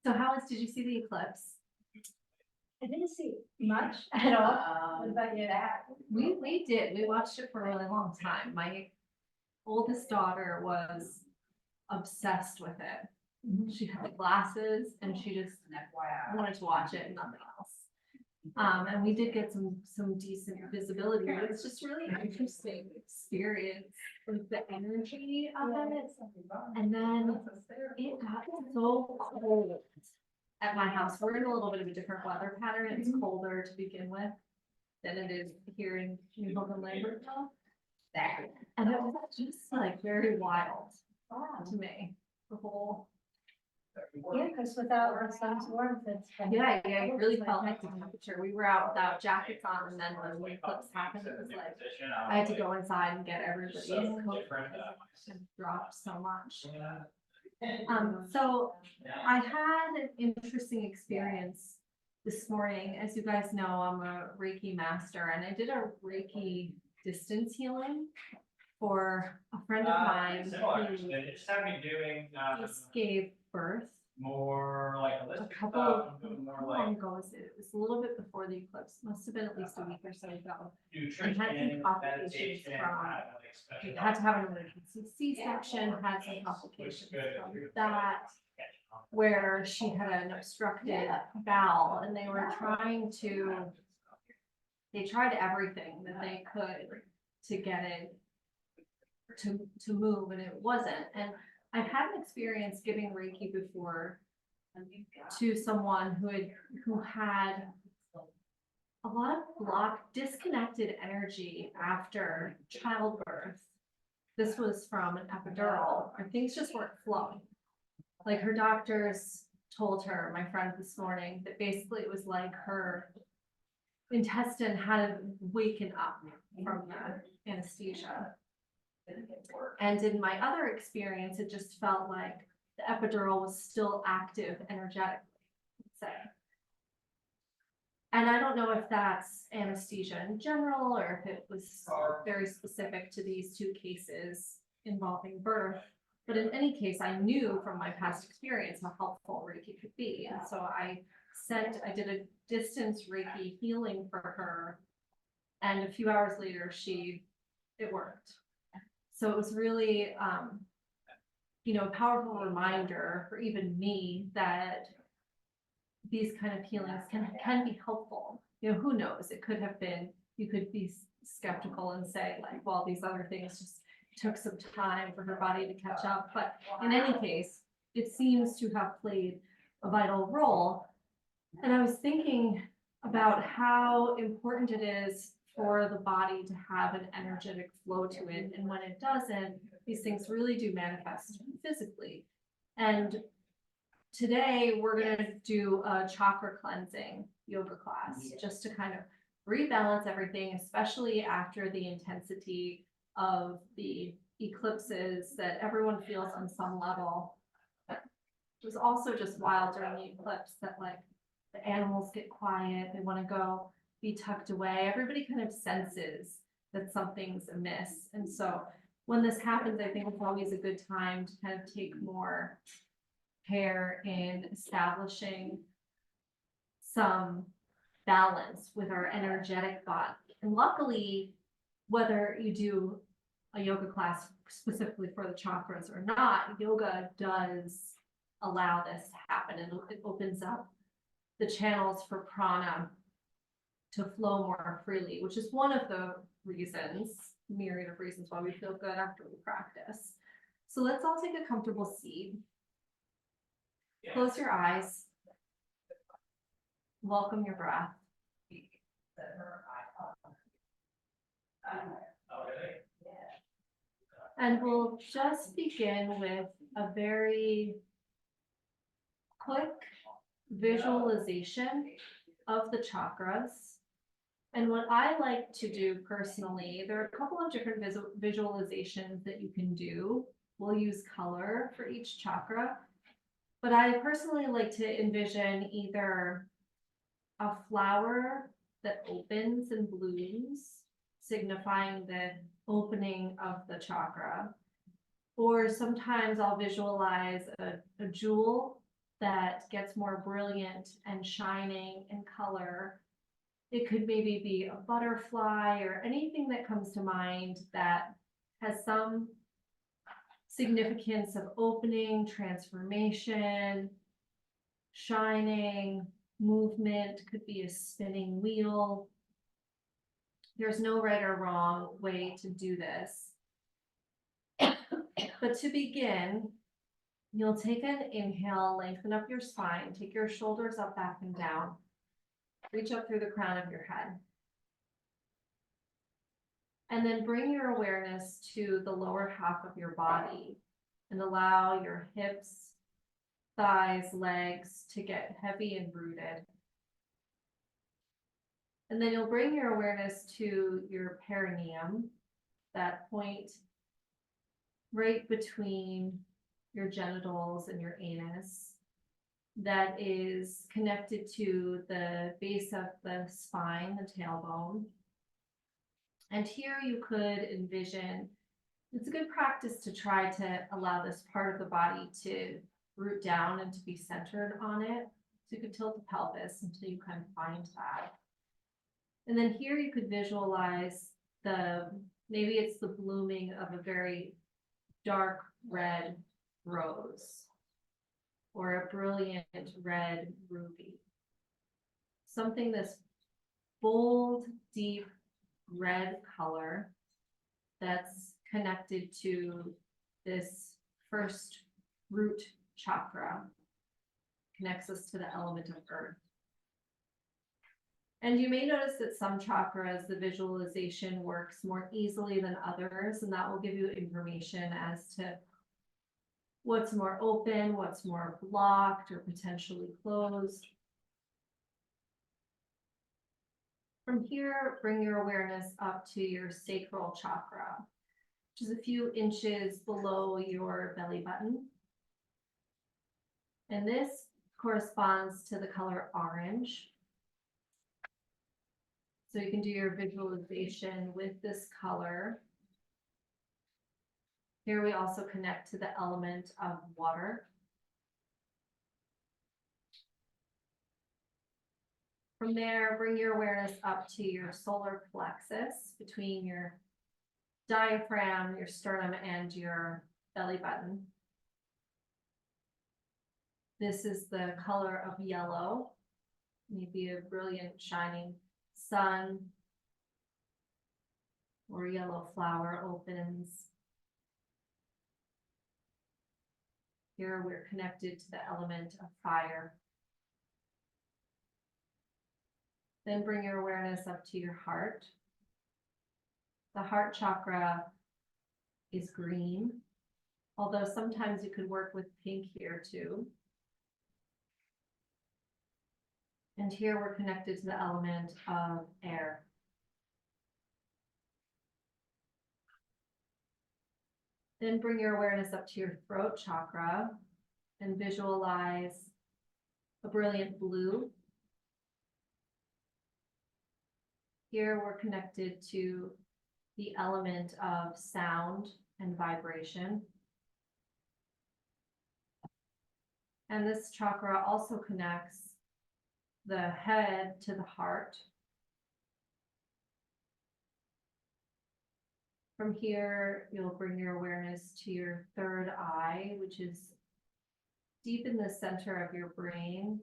So how did you see the eclipse? I didn't see much at all. What about you? We did. We watched it for a really long time. My oldest daughter was obsessed with it. She had the glasses and she just wanted to watch it and nothing else. And we did get some decent visibility. It was just really interesting experience with the energy of it. And then it got so cold at my house. We're in a little bit of a different weather pattern. It's colder to begin with than it is here in New Hope and Lambertville. And it was just like very wild to me. The whole Yeah, because without the sun's warmth, it's. yeah, it really felt like the temperature. We were out without jackets on, and then when the eclipse happened, it was like I had to go inside and get everybody's coat and dropped so much. So I had an interesting experience this morning. As you guys know, I'm a Reiki master, and I did a Reiki distance healing for a friend of mine who just gave birth more like a a couple of, how long ago was it? It was a little bit before the eclipse, must have been at least a week or so ago. And had some complications from, we had to have an emergency C-section, had some complications from that, where she had an obstructed bowel, and they were they tried everything that they could to get it to move, and it wasn't. And I've had an experience giving Reiki before to someone who had a lot of disconnected energy after childbirth. This was from an epidural, or things just weren't flowing. Like her doctors told her, my friend this morning, that basically it was like her intestine had waken up from the anesthesia. And in my other experience, it just felt like the epidural was still active energetically, say. And I don't know if that's anesthesia in general, or if it was very specific to these two cases involving birth. But in any case, I knew from my past experience how helpful Reiki could be. And so I did a distance Reiki healing for her. And a few hours later, it worked. So it was really, a powerful reminder for even me that these kind of healings can be helpful. Who knows? It could have been, you could be skeptical and say like, well, these other things just took some time for her body to catch up. But in any case, it seems to have played a vital role. And I was thinking about how important it is for the body to have an energetic flow to it. And when it doesn't, these things really do manifest physically. And today we're going to do a chakra cleansing yoga class just to kind of rebalance everything, especially after the intensity of the eclipses that everyone feels on some level. It was also just wild during the eclipse that like the animals get quiet, they want to go be tucked away. Everybody kind of senses that something's amiss. And so when this happens, I think it's always a good time to kind of take more care in establishing some balance with our energetic body. And luckily, whether you do a yoga class specifically for the chakras or not, yoga does allow this to happen, and it opens up the channels for prana to flow more freely, which is one of the reasons, myriad of reasons why we feel good after we practice. So let's all take a comfortable seat. Close your eyes. Welcome your breath. And we'll just begin with a very quick visualization of the chakras. And what I like to do personally, there are a couple of different visualizations that you can do. We'll use color for each chakra, but I personally like to envision either a flower that opens and blooms, signifying the opening of the chakra. Or sometimes I'll visualize a jewel that gets more brilliant and shining in color. It could maybe be a butterfly or anything that comes to mind that has some significance of opening, transformation, shining, movement, could be a spinning wheel. There's no right or wrong way to do this. But to begin, you'll take an inhale, lengthen up your spine, take your shoulders up, back, and down. Reach up through the crown of your head. And then bring your awareness to the lower half of your body and allow your hips, thighs, legs to get heavy and rooted. And then you'll bring your awareness to your perineum, that point right between your genitals and your anus, that is connected to the base of the spine, the tailbone. And here you could envision, it's a good practice to try to allow this part of the body to root down and to be centered on it. So you could tilt the pelvis until you kind of find that. And then here you could visualize maybe it's the blooming of a very dark red rose or a brilliant red ruby. Something this bold, deep red color that's connected to this first root chakra, connects us to the element of earth. And you may notice that some chakras, the visualization works more easily than others, and that will give you information as to what's more open, what's more blocked or potentially closed. From here, bring your awareness up to your sacral chakra, which is a few inches below your belly button. And this corresponds to the color orange. So you can do your visualization with this color. Here we also connect to the element of water. From there, bring your awareness up to your solar plexus between your diaphragm, your sternum, and your belly button. This is the color of yellow, maybe a brilliant shining sun or yellow flower opens. Here we're connected to the element of fire. Then bring your awareness up to your heart. The heart chakra is green, although sometimes you could work with pink here too. And here we're connected to the element of air. Then bring your awareness up to your throat chakra and visualize a brilliant blue. Here we're connected to the element of sound and vibration. And this chakra also connects the head to the heart. From here, you'll bring your awareness to your third eye, which is deep in the center of your brain,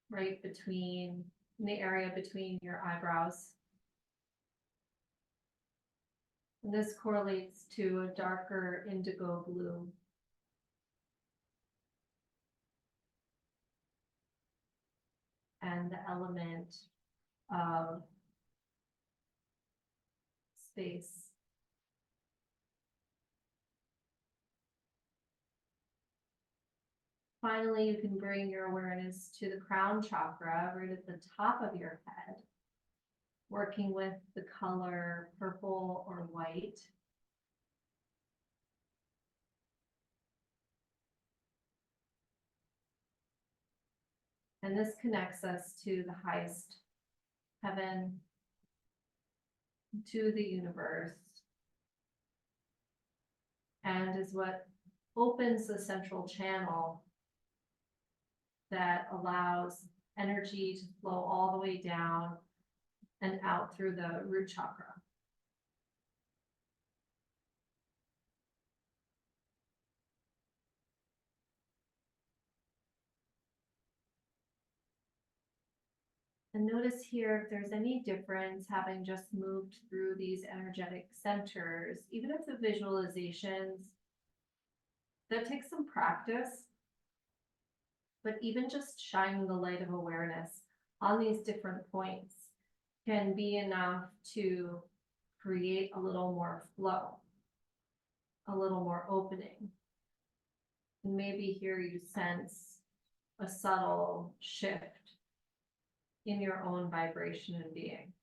right in the area between your eyebrows. And this correlates to a darker indigo blue. And the element of space. Finally, you can bring your awareness to the crown chakra right at the top of your head, working with the color purple or white. And this connects us to the highest heaven, to the universe, and is what opens the central channel that allows energy to flow all the way down and out through the root chakra. And notice here if there's any difference having just moved through these energetic centers, even if the visualizations, that takes some practice, but even just shining the light of awareness on these different points can be enough to create a little more flow, a little more opening. And maybe here you sense a subtle shift in your own vibration and being.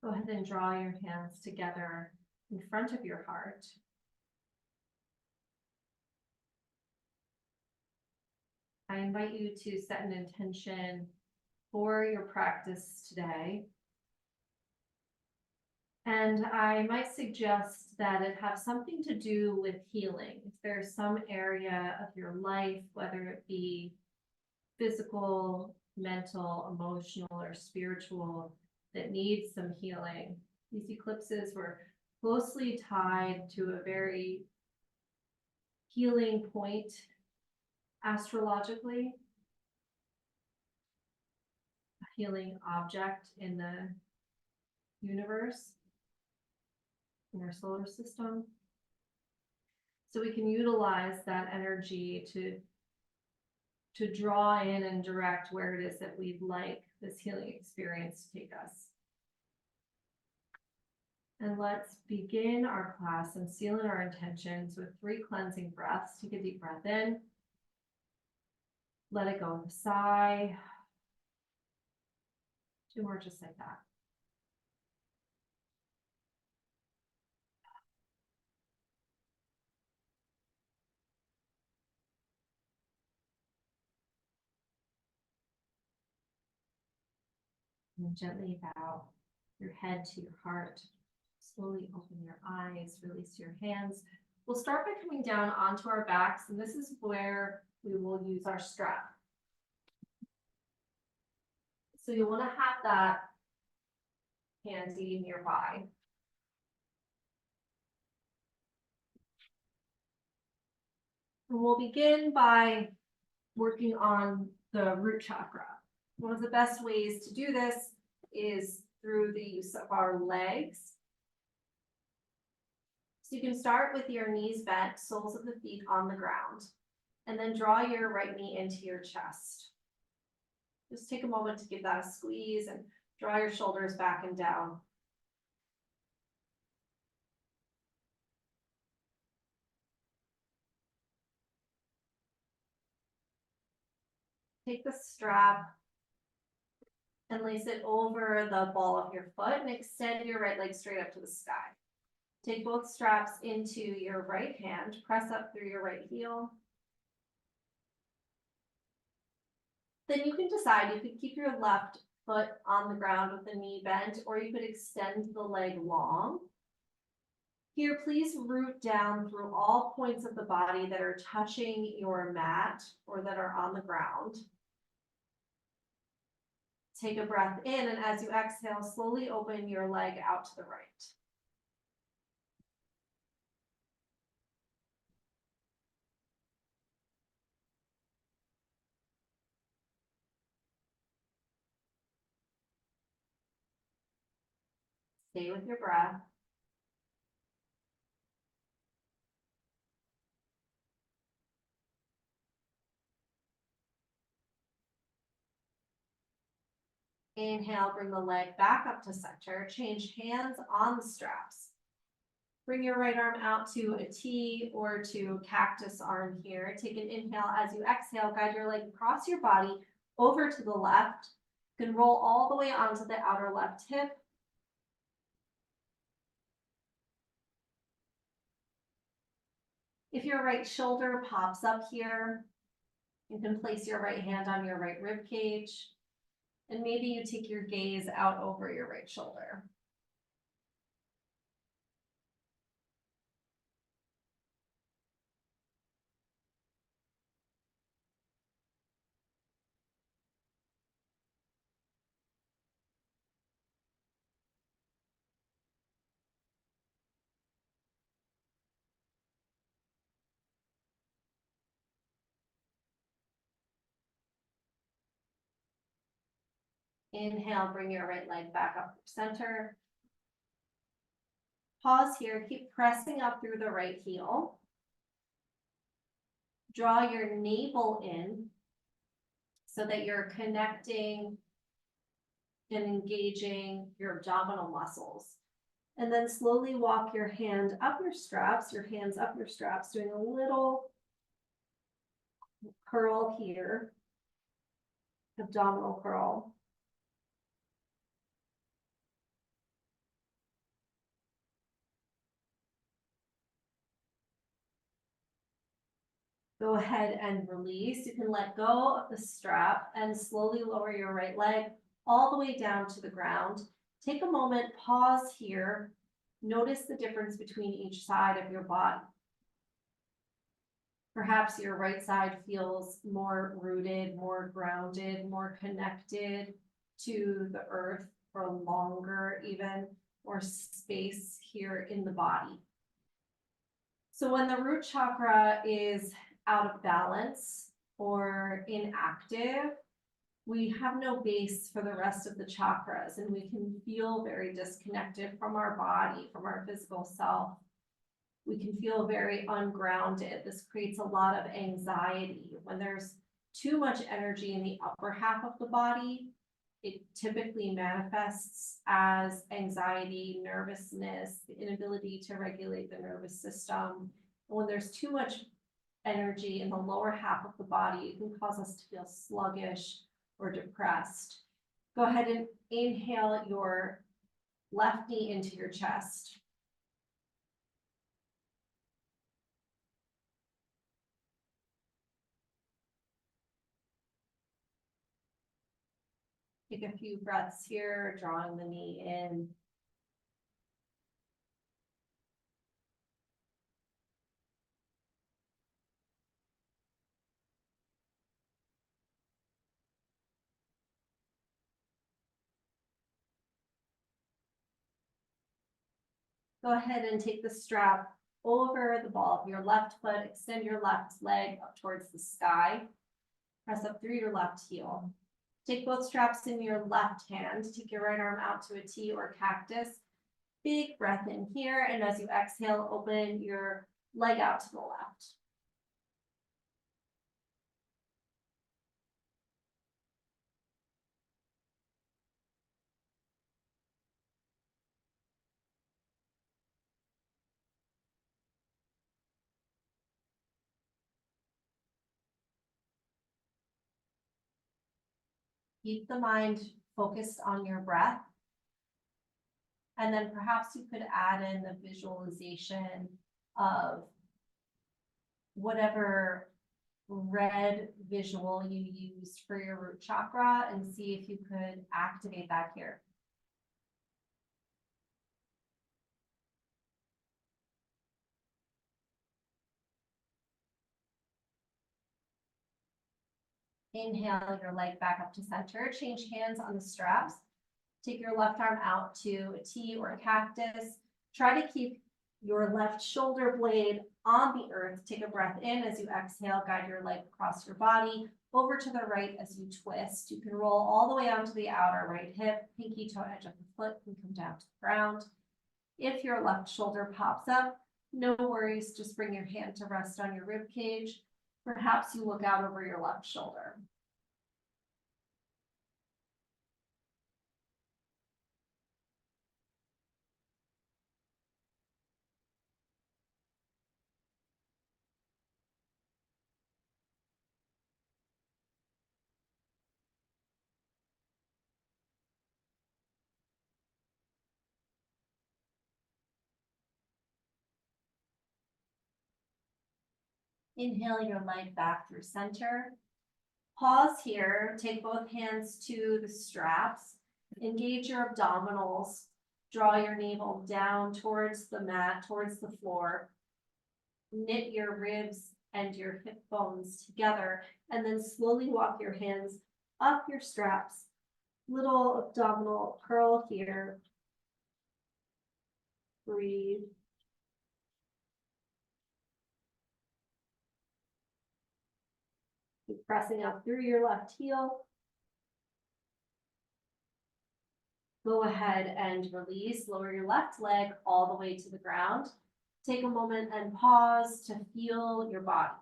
Go ahead and draw your hands together in front of your heart. I invite you to set an intention for your practice today. And I might suggest that it have something to do with healing. If there's some area of your life, whether it be physical, mental, emotional, or spiritual, that needs some healing, these eclipses were closely tied to a very healing point astrologically, a healing object in the universe, in our solar system. So we can utilize that energy to draw in and direct where it is that we'd like this healing experience to take us. And let's begin our class and seal in our intentions with 3 cleansing breaths. Take a deep breath in. Let it go with a sigh. 2 more just like that. And gently bow your head to your heart. Slowly open your eyes, release your hands. We'll start by coming down onto our backs, and this is where we will use our strap. So you'll want to have that handy nearby. And we'll begin by working on the root chakra. One of the best ways to do this is through the use of our legs. So you can start with your knees bent, soles of the feet on the ground, and then draw your right knee into your chest. Just take a moment to give that a squeeze and draw your shoulders back and down. Take the strap and lace it over the ball of your foot and extend your right leg straight up to the sky. Take both straps into your right hand, press up through your right heel. Then you can decide, you could keep your left foot on the ground with the knee bent, or you could extend the leg long. Here, please root down through all points of the body that are touching your mat or that are on the ground. Take a breath in, and as you exhale, slowly open your leg out to the right. Stay with your breath. Inhale, bring the leg back up to center. Change hands on the straps. Bring your right arm out to a T or to cactus arm here. Take an inhale. As you exhale, guide your leg across your body over to the left. You can roll all the way onto the outer left hip. If your right shoulder pops up here, you can place your right hand on your right rib cage. And maybe you take your gaze out over your right shoulder. Inhale, bring your right leg back up to center. Pause here, keep pressing up through the right heel. Draw your navel in so that you're connecting and engaging your abdominal muscles. And then slowly walk your hand up your straps, your hands up your straps, doing a little curl here, abdominal curl. Go ahead and release. You can let go of the strap and slowly lower your right leg all the way down to the ground. Take a moment, pause here. Notice the difference between each side of your body. Perhaps your right side feels more rooted, more grounded, more connected to the earth for longer, even more space here in the body. So when the root chakra is out of balance or inactive, we have no base for the rest of the chakras, and we can feel very disconnected from our body, from our physical self. We can feel very ungrounded. This creates a lot of anxiety. When there's too much energy in the upper half of the body, it typically manifests as anxiety, nervousness, the inability to regulate the nervous system. And when there's too much energy in the lower half of the body, it can cause us to feel sluggish or depressed. Go ahead and inhale your left knee into your chest. Take a few breaths here, drawing the knee in. Go ahead and take the strap over the ball of your left foot, extend your left leg up towards the sky. Press up through your left heel. Take both straps in your left hand, take your right arm out to a T or cactus. Big breath in here, and as you exhale, open your leg out to the left. Keep the mind focused on your breath. And then perhaps you could add in the visualization of whatever red visual you used for your root chakra and see if you could activate that here. Inhale your leg back up to center. Change hands on the straps. Take your left arm out to a T or a cactus. Try to keep your left shoulder blade on the earth. Take a breath in as you exhale. Guide your leg across your body. Over to the right as you twist. You can roll all the way onto the outer right hip. Pinky toe edge of the foot can come down to the ground. If your left shoulder pops up, no worries. Just bring your hand to rest on your rib cage. Perhaps you look out over your left shoulder. Inhale your leg back through center. Pause here, take both hands to the straps, engage your abdominals, draw your navel down towards the mat, towards the floor, knit your ribs and your hip bones together, and then slowly walk your hands up your straps, little abdominal curl here. Breathe. Keep pressing up through your left heel. Go ahead and release, lower your left leg all the way to the ground. Take a moment and pause to feel your body.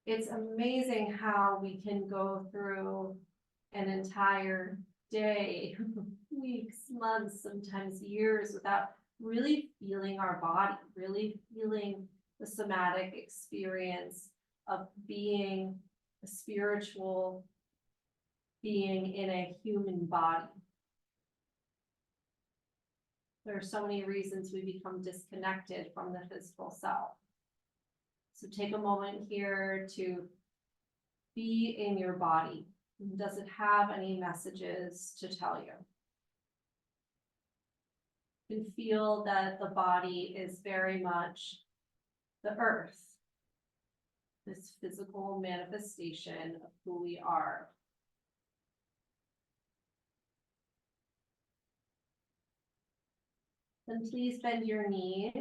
It's amazing how we can go through an entire day, weeks, months, sometimes years without really feeling our body, really feeling the somatic experience of being a spiritual being in a human body. There are so many reasons we become disconnected from the physical self. So take a moment here to be in your body. Does it have any messages to tell you? You can feel that the body is very much the earth, this physical manifestation of who we are. Then please bend your knees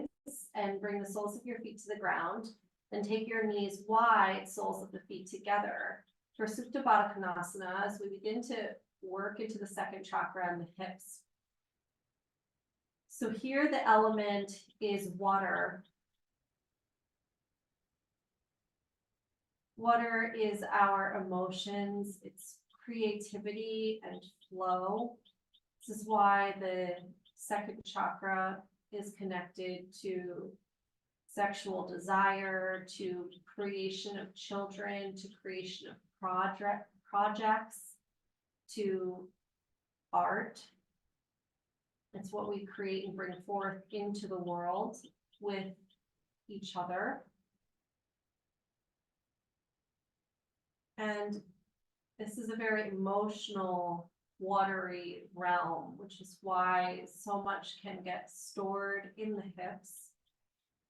and bring the soles of your feet to the ground. Then take your knees wide, soles of the feet together for Supta Baddha Konasana as we begin to work into the second chakra and the hips. So here the element is water. Water is our emotions, it's creativity and flow. This is why the second chakra is connected to sexual desire, to creation of children, to creation of projects, to art. It's what we create and bring forth into the world with each other. And this is a very emotional, watery realm, which is why so much can get stored in the hips.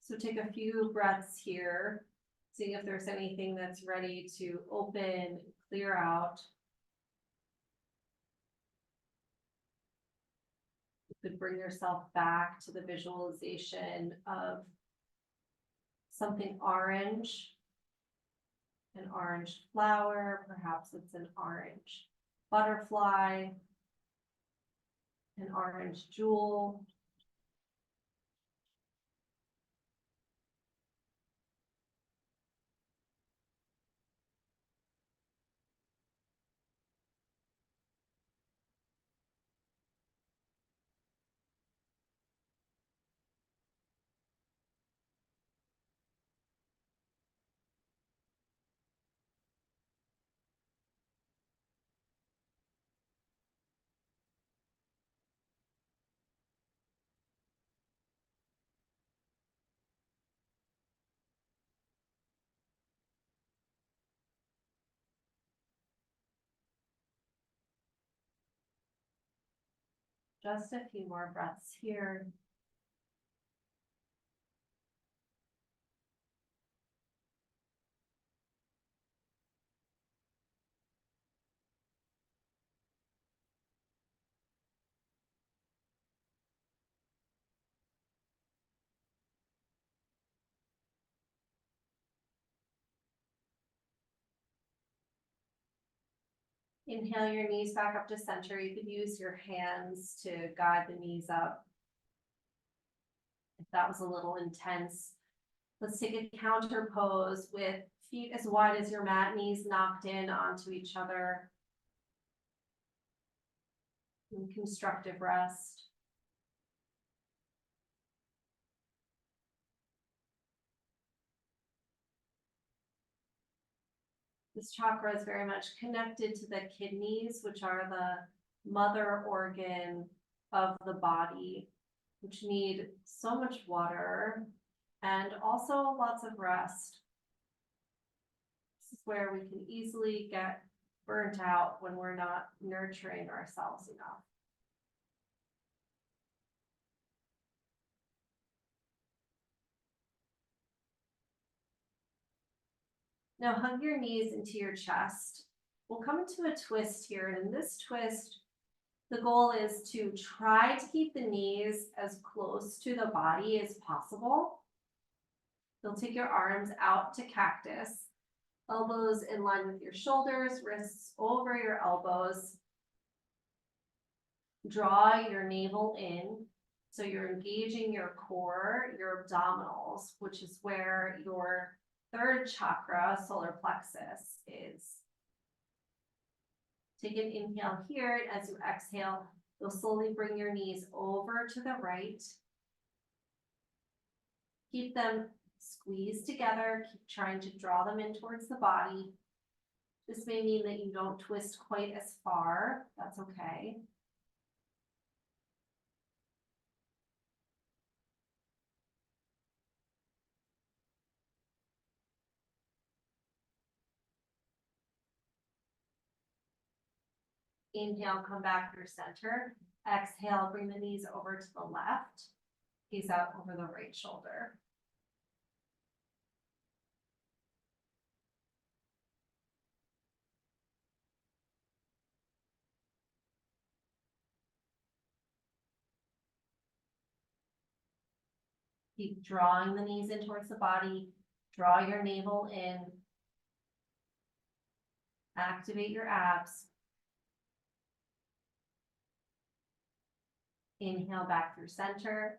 So take a few breaths here, seeing if there's anything that's ready to open, clear out. You could bring yourself back to the visualization of something orange, an orange flower, perhaps it's an orange butterfly, an orange jewel. Just a few more breaths here. Inhale your knees back up to center. You could use your hands to guide the knees up if that was a little intense. Let's take a counter pose with feet as wide as your mat, knees knocked in onto each other. In constructive rest. This chakra is very much connected to the kidneys, which are the mother organ of the body, which need so much water and also lots of rest. This is where we can easily get burnt out when we're not nurturing ourselves enough. Now hug your knees into your chest. We'll come into a twist here, and in this twist, the goal is to try to keep the knees as close to the body as possible. You'll take your arms out to cactus, elbows in line with your shoulders, wrists over your elbows. Draw your navel in. So you're engaging your core, your abdominals, which is where your third chakra, solar plexus, is. Take an inhale here, and as you exhale, you'll slowly bring your knees over to the right. Keep them squeezed together, keep trying to draw them in towards the body. This may mean that you don't twist quite as far, that's okay. Inhale, come back through center. Exhale, bring the knees over to the left. Gaze out over the right shoulder. Keep drawing the knees in towards the body. Draw your navel in. Activate your abs. Inhale back through center.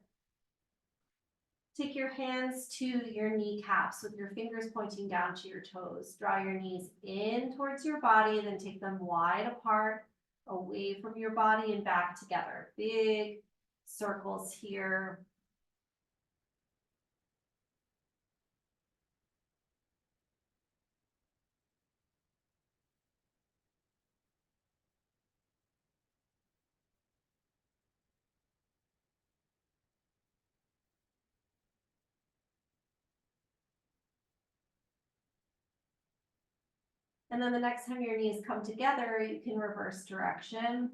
Take your hands to your kneecaps with your fingers pointing down to your toes. Draw your knees in towards your body, then take them wide apart, away from your body and back together. Big circles here. And then the next time your knees come together, you can reverse direction.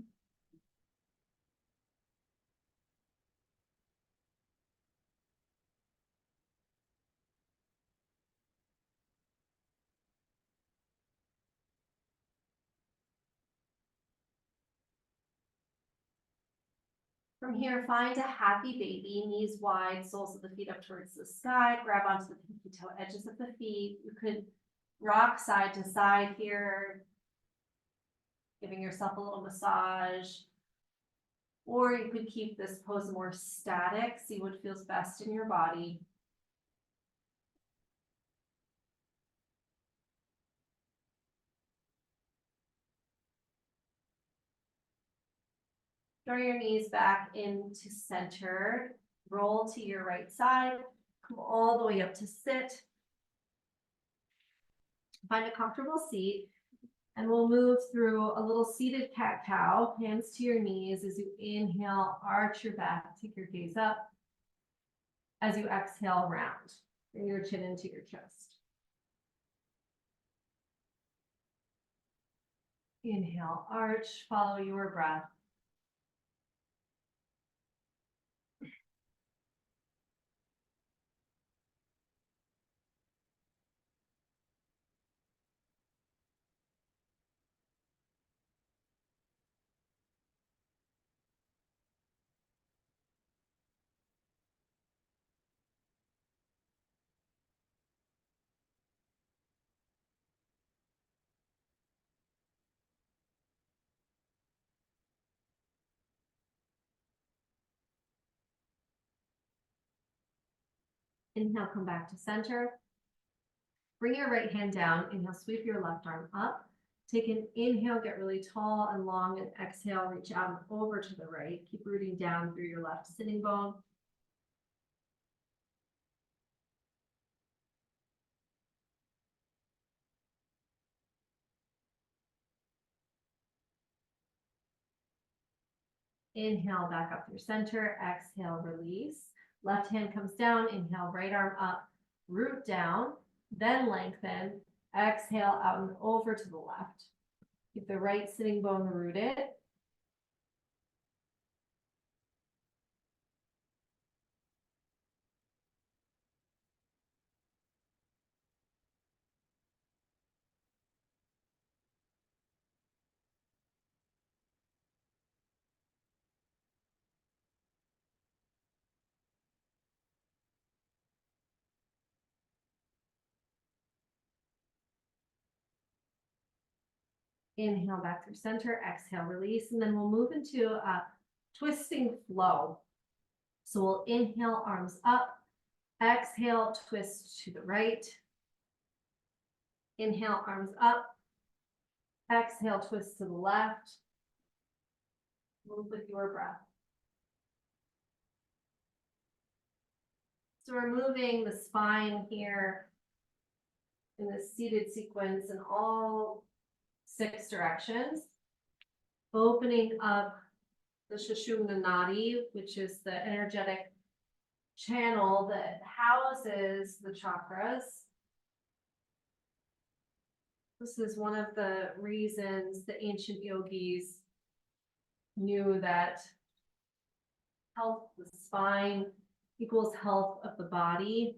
From here, find a happy baby, knees wide, soles of the feet up towards the sky, grab onto the pinky toe edges of the feet. You could rock side to side here, giving yourself a little massage. Or you could keep this pose more static, see what feels best in your body. Draw your knees back into center, roll to your right side, come all the way up to sit. Find a comfortable seat, and we'll move through a little seated cat-cow, hands to your knees. As you inhale, arch your back, take your gaze up. As you exhale, round, bring your chin into your chest. Inhale, arch, follow your breath. Inhale, come back to center. Bring your right hand down. Inhale, sweep your left arm up. Take an inhale, get really tall and long, and exhale, reach out and over to the right. Keep rooting down through your left sitting bone. Inhale, back up through center. Exhale, release. Left hand comes down. Inhale, right arm up. Root down, then lengthen. Exhale, out and over to the left. Keep the right sitting bone rooted. Inhale back through center, exhale, release, and then we'll move into twisting flow. So we'll inhale, arms up, exhale, twist to the right. Inhale, arms up, exhale, twist to the left. Move with your breath. So we're moving the spine here in this seated sequence in all 6 directions, opening up the Sushumna Nadi, which is the energetic channel that houses the chakras. This is one of the reasons the ancient yogis knew that health of the spine equals health of the body.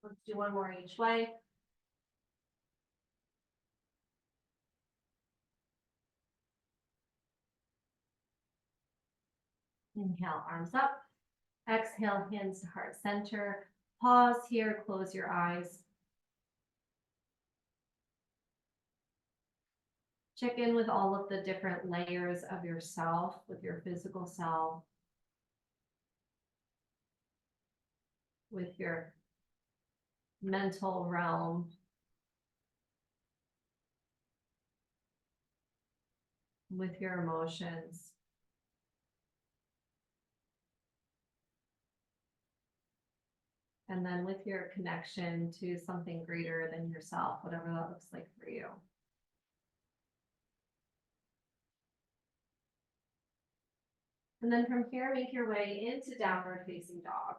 Let's do one more each way. Inhale, arms up. Exhale, hands to heart center. Pause here, close your eyes. Check in with all of the different layers of yourself, with your physical self, with your mental realm, with your emotions. And then with your connection to something greater than yourself, whatever that looks like for you. And then from here, make your way into downward facing dog.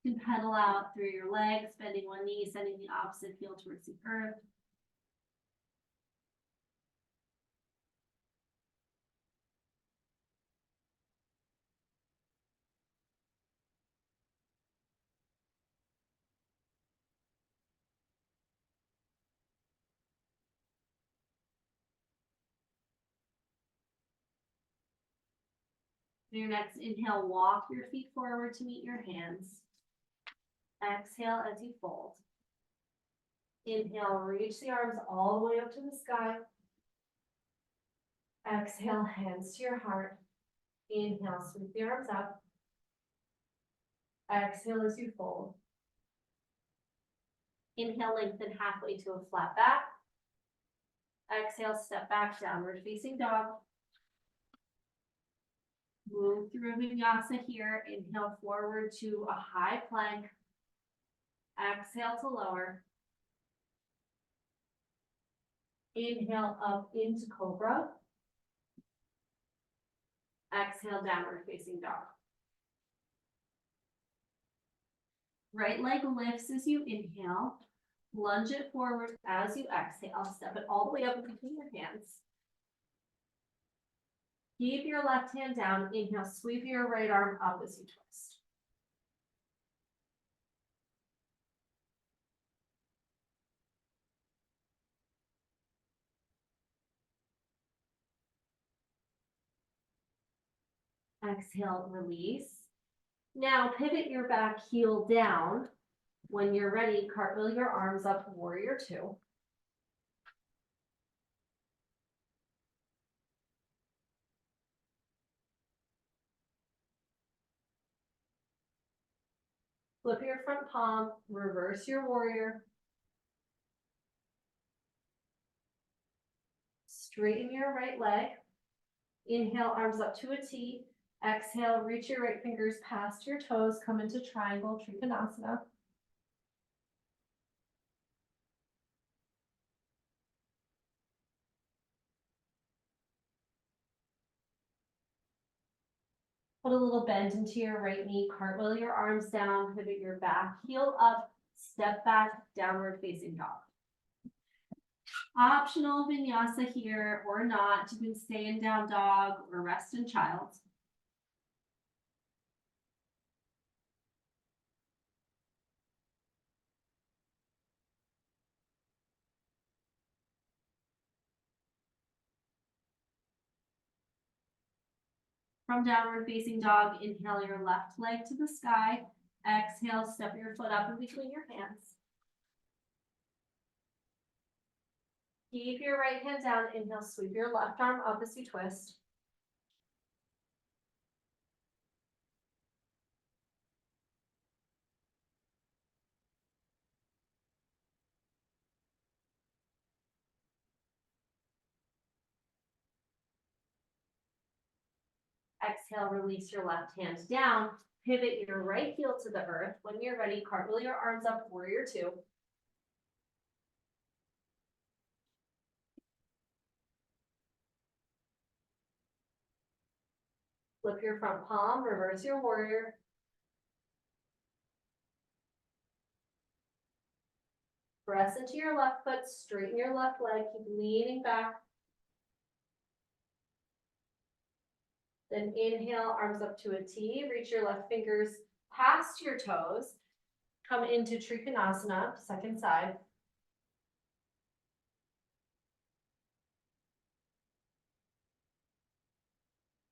You can pedal out through your legs, bending one knee, sending the opposite heel towards the earth. For your next inhale, walk your feet forward to meet your hands. Exhale as you fold. Inhale, reach the arms all the way up to the sky. Exhale, hands to your heart. Inhale, sweep the arms up. Exhale as you fold. Inhale, lengthen halfway to a flat back. Exhale, step back, downward facing dog. Move through a vinyasa here. Inhale forward to a high plank. Exhale to lower. Inhale up into cobra. Exhale, downward facing dog. Right leg lifts as you inhale. Lunge it forward as you exhale. Step it all the way up between your hands. Keep your left hand down. Inhale, sweep your right arm up as you twist. Exhale, release. Now pivot your back heel down. When you're ready, cartwheel your arms up, warrior 2. Flip your front palm, reverse your warrior. Straighten your right leg. Inhale, arms up to a T. Exhale, reach your right fingers past your toes, come into triangle, Trikonasana. Put a little bend into your right knee, cartwheel your arms down, pivot your back heel up, step back, downward facing dog. Optional vinyasa here or not, you can stay in down dog or rest in child. From downward facing dog, inhale your left leg to the sky. Exhale, step your foot up in between your hands. Keep your right hand down. Inhale, sweep your left arm up as you twist. Exhale, release your left hand down. Pivot your right heel to the earth. When you're ready, cartwheel your arms up, warrior two. Flip your front palm, reverse your warrior. Press into your left foot, straighten your left leg, keep leaning back. Then inhale, arms up to a T, reach your left fingers past your toes. Come into Trikonasana, second side.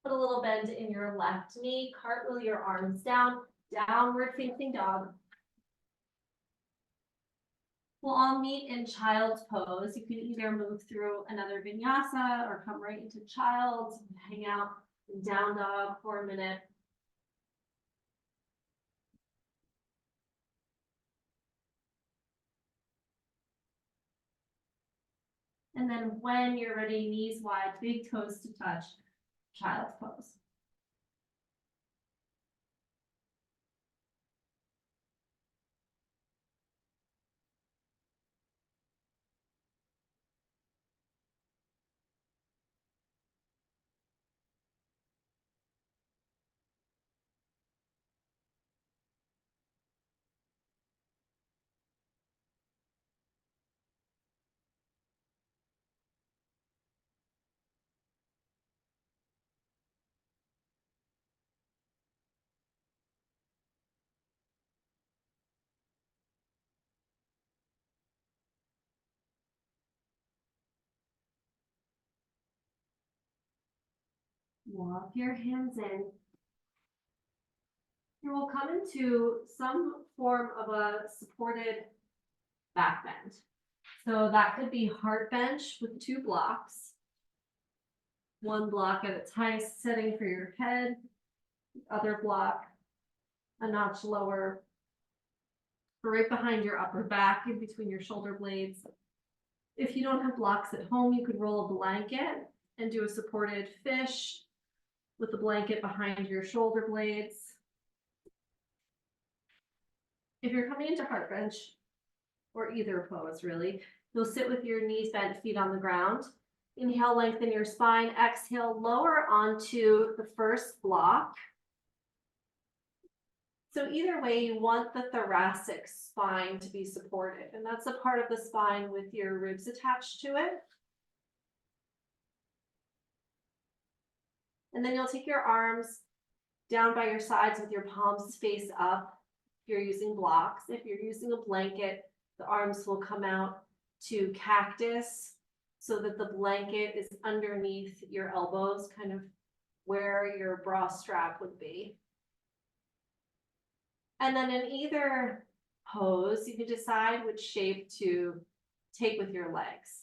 Put a little bend in your left knee, cartwheel your arms down, downward facing dog. We'll all meet in child's pose. You can either move through another vinyasa or come right into child's, hang out in down dog for a minute. And then when you're ready, knees wide, big toes to touch, child's pose. Walk your hands in. You will come into some form of a supported back bend. So that could be heart bench with 2 blocks. One block at its highest setting for your head, the other block a notch lower, right behind your upper back, in between your shoulder blades. If you don't have blocks at home, you could roll a blanket and do a supported fish with the blanket behind your shoulder blades. If you're coming into heart bench, or either pose really, you'll sit with your knees bent, feet on the ground. Inhale, lengthen your spine. Exhale, lower onto the first block. So either way, you want the thoracic spine to be supported, and that's a part of the spine with your ribs attached to it. And then you'll take your arms down by your sides with your palms face up. If you're using blocks, if you're using a blanket, the arms will come out to cactus so that the blanket is underneath your elbows, kind of where your bra strap would be. And then in either pose, you can decide which shape to take with your legs.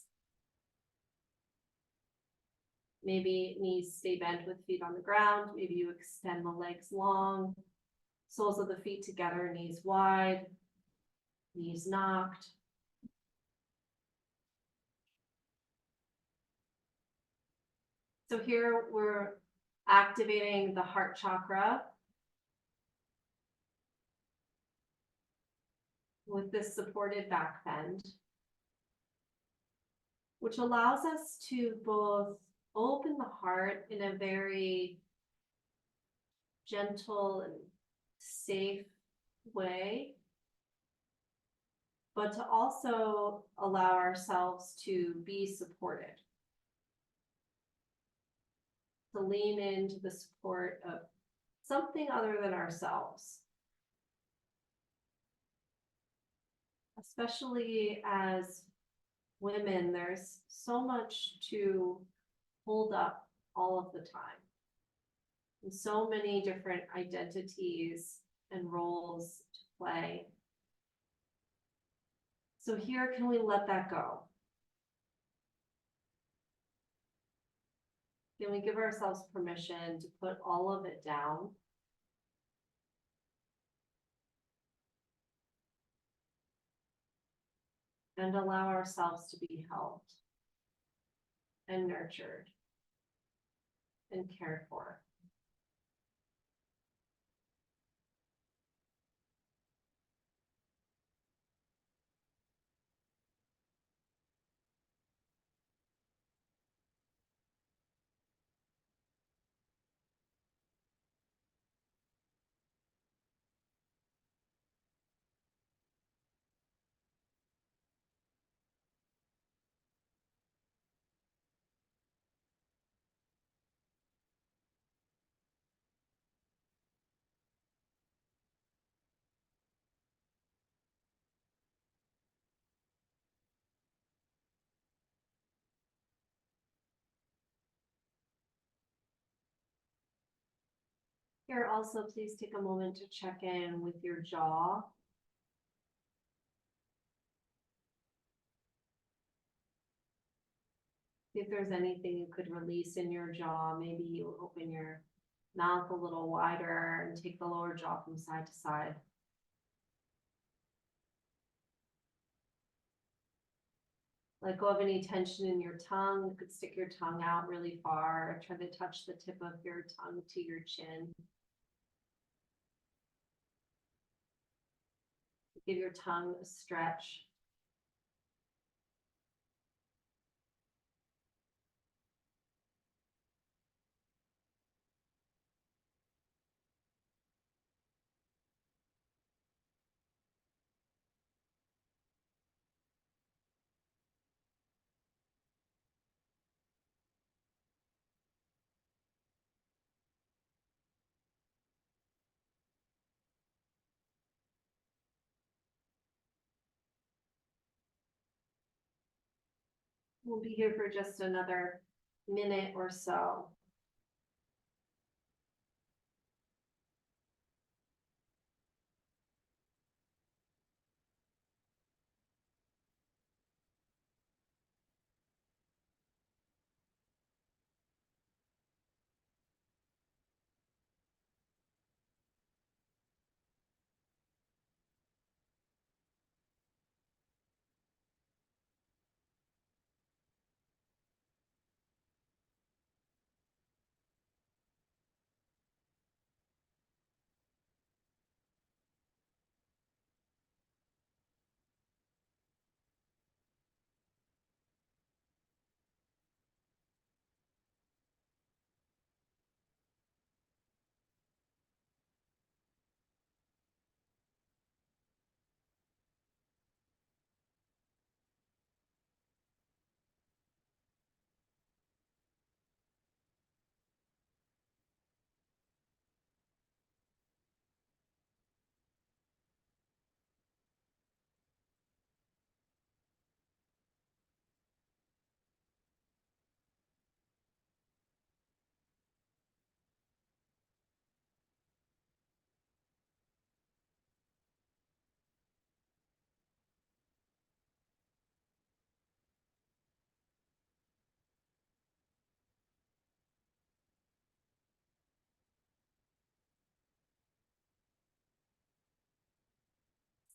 Maybe knees stay bent with feet on the ground. Maybe you extend the legs long, soles of the feet together, knees wide, knees knocked. So here we're activating the heart chakra with this supported back bend, which allows us to both open the heart in a very gentle and safe way, but to also allow ourselves to be supported, to lean into the support of something other than ourselves. Especially as women, there's so much to hold up all of the time. And so many different identities and roles to play. So here, can we let that go? Can we give ourselves permission to put all of it down? And allow ourselves to be helped and nurtured and cared for. Here also, please take a moment to check in with your jaw. See if there's anything you could release in your jaw. Maybe you open your mouth a little wider and take the lower jaw from side to side. Let go of any tension in your tongue. You could stick your tongue out really far. Try to touch the tip of your tongue to your chin. Give your tongue a stretch. We'll be here for just another minute or so.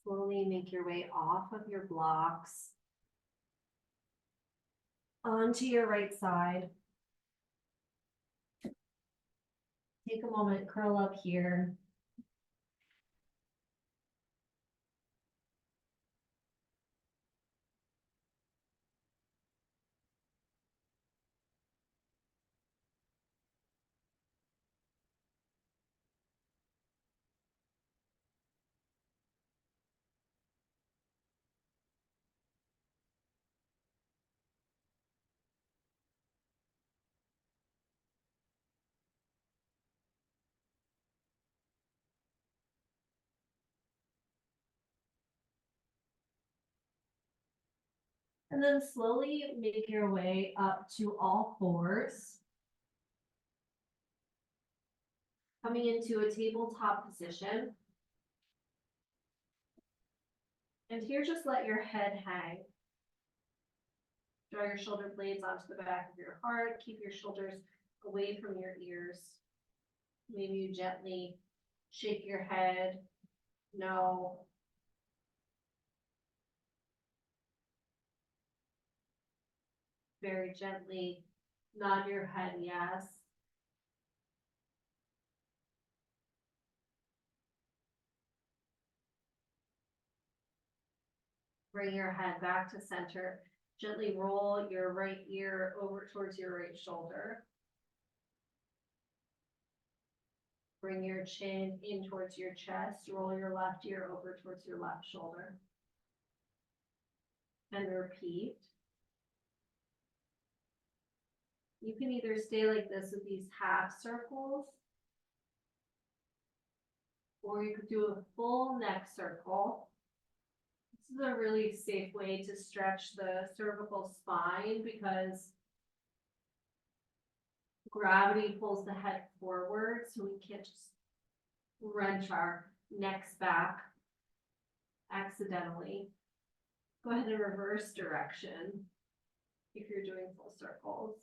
Slowly make your way off of your blocks onto your right side. Take a moment, curl up here. And then slowly make your way up to all fours. Coming into a tabletop position. And here, just let your head hang. Draw your shoulder blades onto the back of your heart. Keep your shoulders away from your ears. Maybe you gently shake your head. No. Very gently nod your head, yes. Bring your head back to center. Gently roll your right ear over towards your right shoulder. Bring your chin in towards your chest. Roll your left ear over towards your left shoulder. And repeat. You can either stay like this with these half circles, or you could do a full neck circle. This is a really safe way to stretch the cervical spine because gravity pulls the head forward, so we can't just wrench our necks back accidentally. Go ahead and reverse direction if you're doing full circles.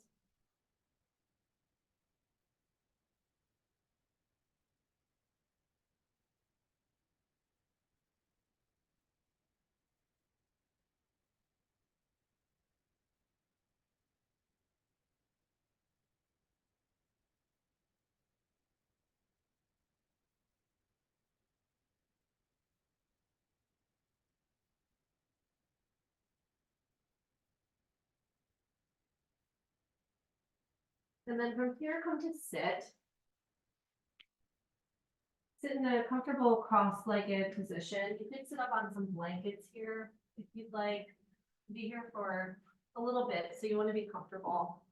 And then from here, come to sit. Sit in a comfortable cross-legged position. You can sit up on some blankets here if you'd like. Be here for a little bit, so you want to be comfortable.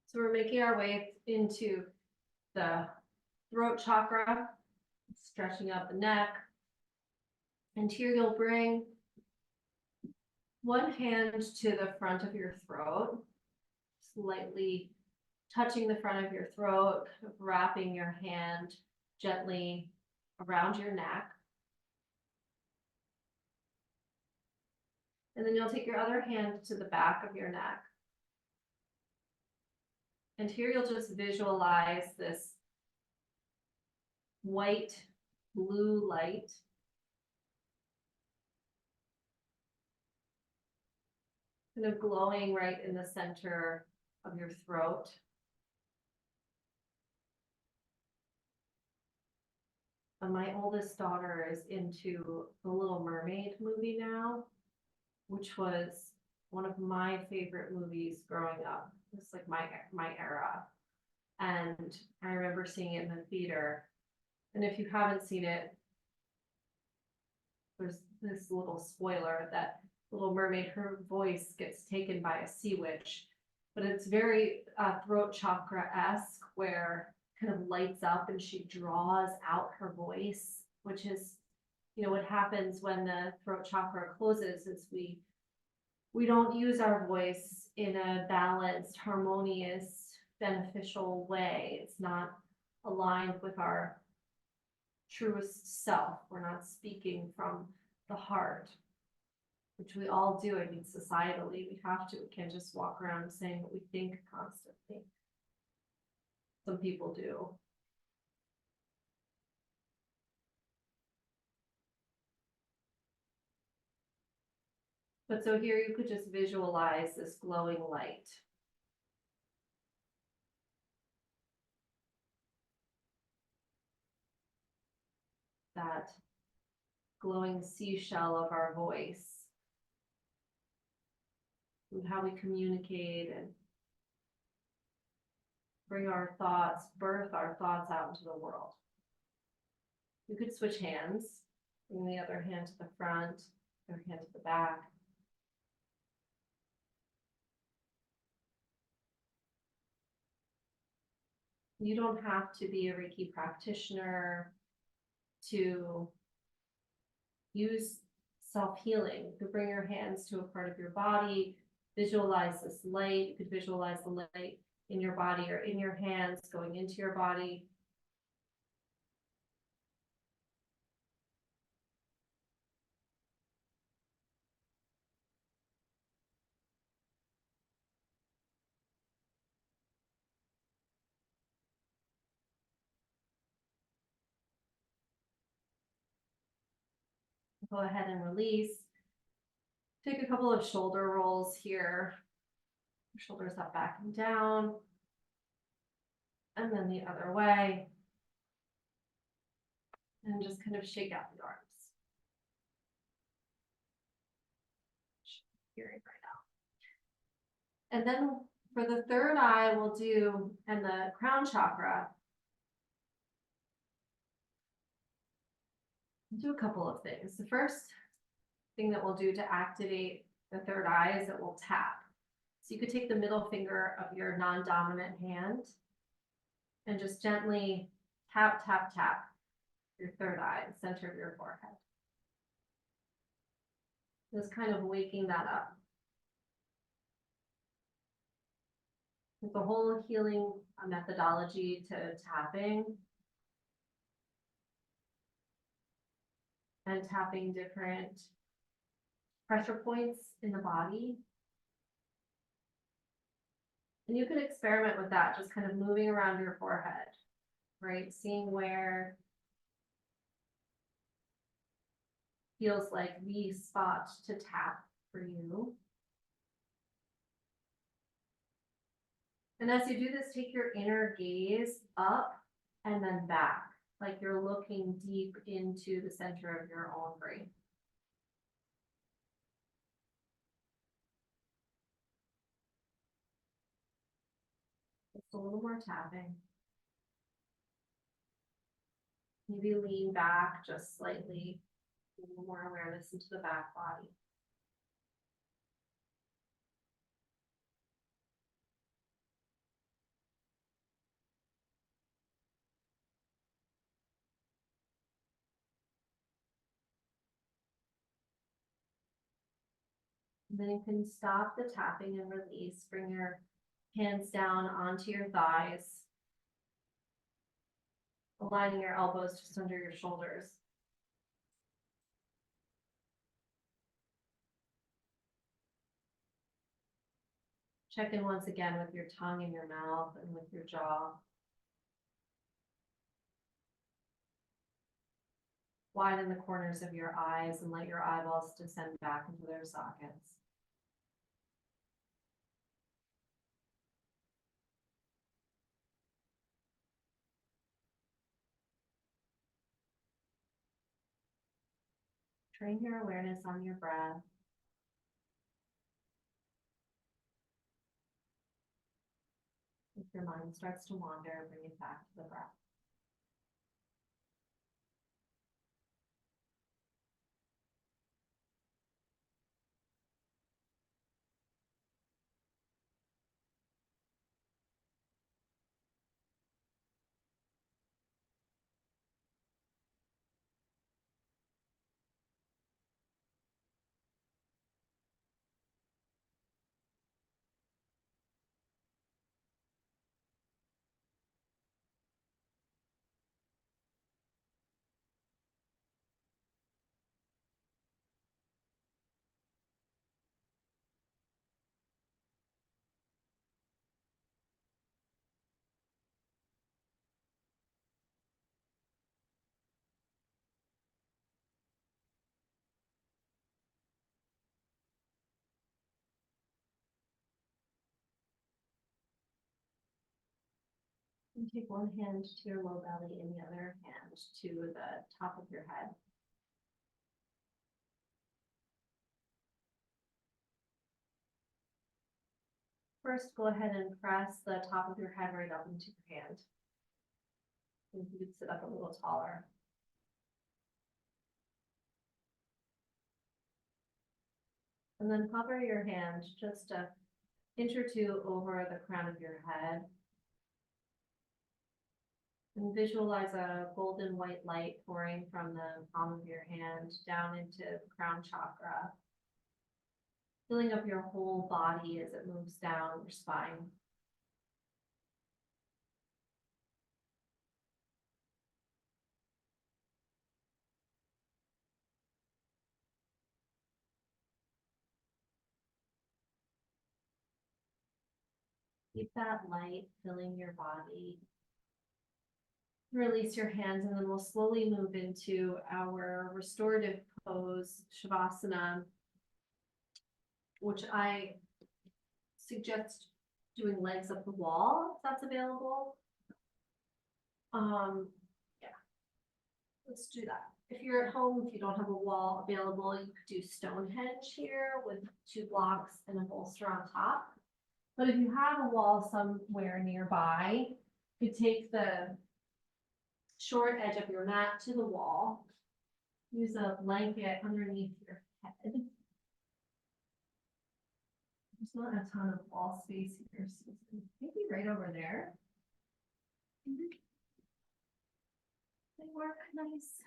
So we're making our way into the throat chakra, stretching out the neck. And here you'll bring one hand to the front of your throat, slightly touching the front of your throat, wrapping your hand gently around your neck. And then you'll take your other hand to the back of your neck. And here you'll just visualize this white, blue light kind of glowing right in the center of your throat. And my oldest daughter is into the Little Mermaid movie now, which was one of my favorite movies growing up. It's like my era. And I remember seeing it in the theater. And if you haven't seen it, there's this little spoiler that Little Mermaid, her voice gets taken by a sea witch, but it's very throat chakra-esque, where kind of lights up and she draws out her voice, which is, you know, what happens when the throat chakra closes is we don't use our voice in a balanced, harmonious, beneficial way. It's not aligned with our truest self. We're not speaking from the heart, which we all do. I mean, societally, we have to. We can't just walk around saying what we think constantly. Some people do. But so here you could just visualize this glowing light. That glowing seashell of our voice, and how we communicate and bring our thoughts, birth our thoughts out into the world. You could switch hands, bring the other hand to the front, other hand to the back. You don't have to be a Reiki practitioner to use self-healing. You could bring your hands to a part of your body, visualize this light. You could visualize the light in your body or in your hands going into your body. Go ahead and release. Take a couple of shoulder rolls here. Shoulders up, back and down. And then the other way. And just kind of shake out the arms. Hearing right now. And then for the third eye, we'll do, and the crown chakra, do a couple of things. The first thing that we'll do to activate the third eye is that we'll tap. So you could take the middle finger of your non-dominant hand and just gently tap, tap, tap your third eye, the center of your forehead. Just kind of waking that up. With the whole healing methodology to tapping and tapping different pressure points in the body. And you can experiment with that, just kind of moving around your forehead, right? Seeing where feels like the spot to tap for you. And as you do this, take your inner gaze up and then back, like you're looking deep into the center of your own brain. Just a little more tapping. Maybe lean back just slightly, a little more awareness into the back body. And then you can stop the tapping and release. Bring your hands down onto your thighs, aligning your elbows just under your shoulders. Check in once again with your tongue in your mouth and with your jaw. Widen the corners of your eyes and let your eyeballs descend back into their sockets. Train your awareness on your breath. If your mind starts to wander, bring it back to the breath. And take one hand to your low belly and the other hand to the top of your head. First, go ahead and press the top of your head right up into your hand. And you can sit up a little taller. And then hover your hand just an inch or two over the crown of your head. And visualize a golden white light pouring from the palm of your hand down into the crown chakra, filling up your whole body as it moves down your spine. Keep that light filling your body. Release your hands, and then we'll slowly move into our restorative pose, Shavasana, which I suggest doing legs up the wall, if that's available. Yeah, let's do that. If you're at home, if you don't have a wall available, you could do Stonehenge here with 2 blocks and a bolster on top. But if you have a wall somewhere nearby, you could take the short edge of your mat to the wall. Use a blanket underneath your head. There's not a ton of wall space here, Susan. Maybe right over there. They work nice.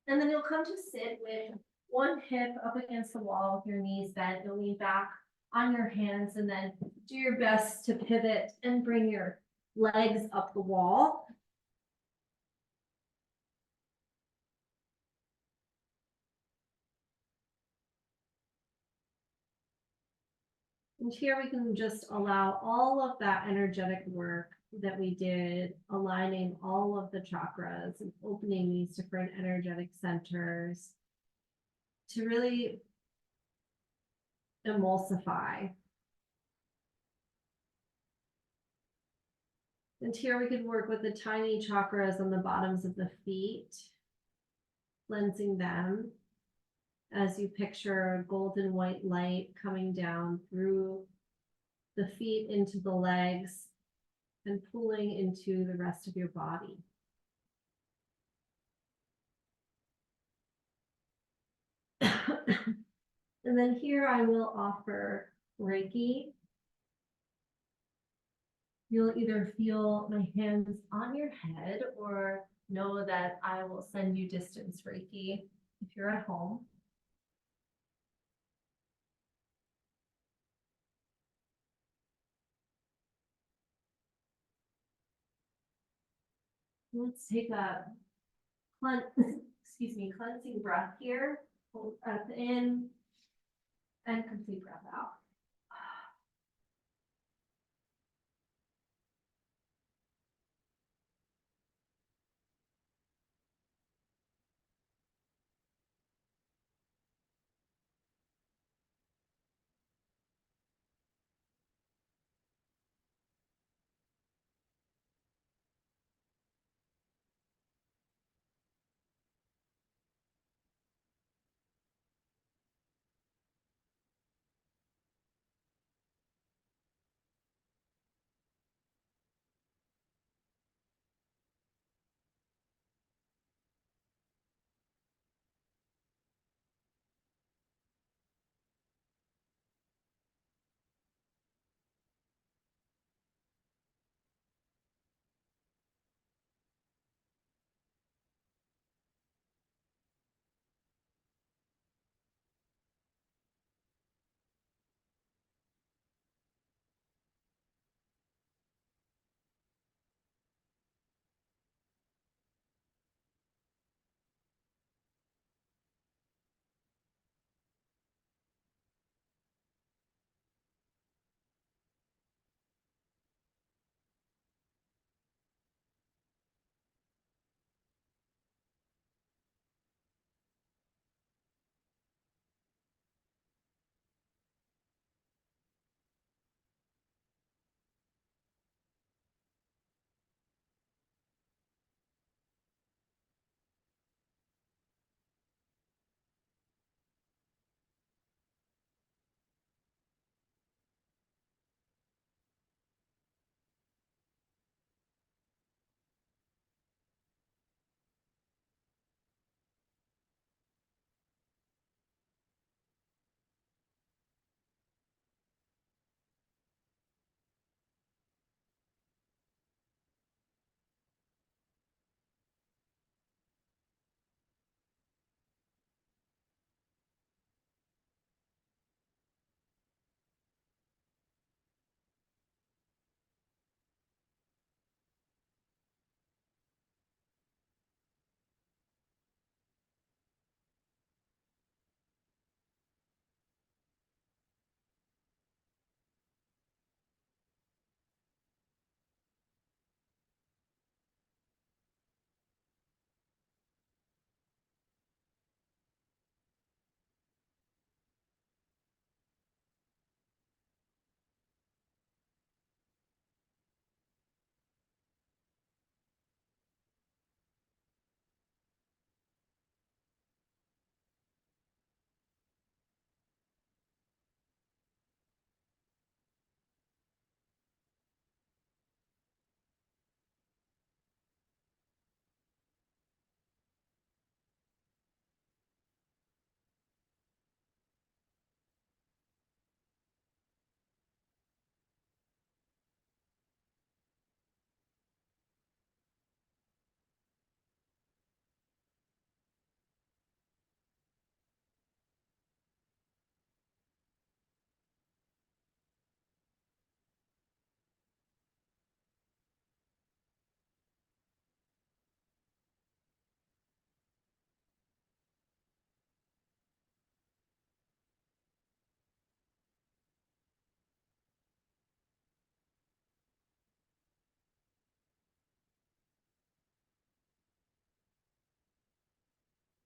And then you'll come to sit with one hip up against the wall with your knees bent. You'll lean back on your hands and then do your best to pivot and bring your legs up the wall. And here we can just allow all of that energetic work that we did, aligning all of the chakras and opening these different energetic centers to really emulsify. And here we could work with the tiny chakras on the bottoms of the feet, cleansing them as you picture a golden white light coming down through the feet into the legs and pulling into the rest of your body. And then here I will offer Reiki. You'll either feel my hands on your head or know that I will send you distance Reiki if you're at home. Let's take a cleansing breath here. Hold breath in and complete breath out.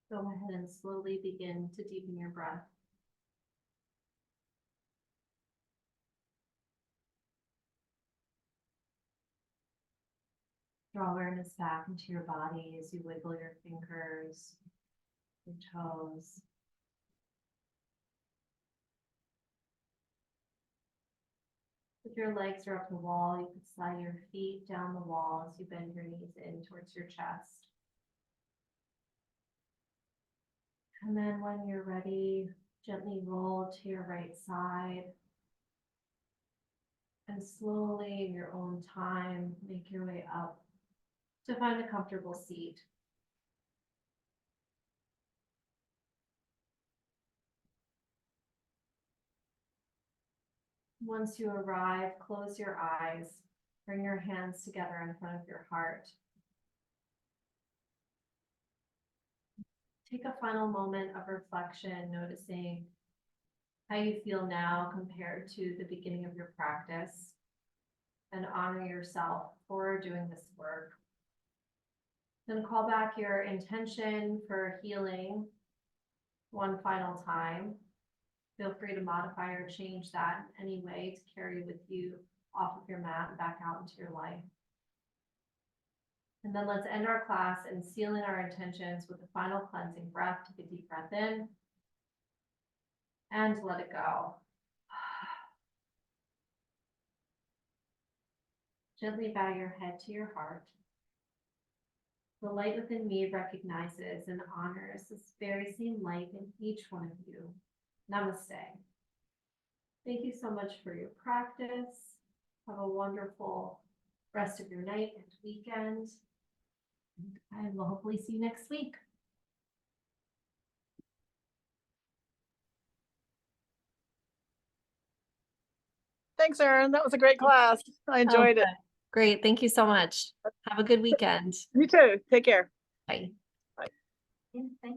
Go ahead and slowly begin to deepen your breath. Draw awareness back into your body as you wiggle your fingers, your toes. If your legs are up the wall, you can slide your feet down the wall as you bend your knees in towards your chest. And then when you're ready, gently roll to your right side. And slowly, in your own time, make your way up to find a comfortable seat. Once you arrive, close your eyes, bring your hands together in front of your heart. Take a final moment of reflection, noticing how you feel now compared to the beginning of your practice, and honor yourself for doing this work. Then call back your intention for healing one final time. Feel free to modify or change that in any way to carry with you off of your mat and back out into your life. And then let's end our class and seal in our intentions with a final cleansing breath. Take a deep breath in and let it go. Gently bow your head to your heart. The light within me recognizes and honors this very same light in each one of you. Namaste. Thank you so much for your practice. Have a wonderful rest of your night and weekend. I will hopefully see you next week. Thanks, Erin. That was a great class. I enjoyed it. Okay. Great. Thank you so much. Have a good weekend. You too. Take care. Bye. Yeah, thank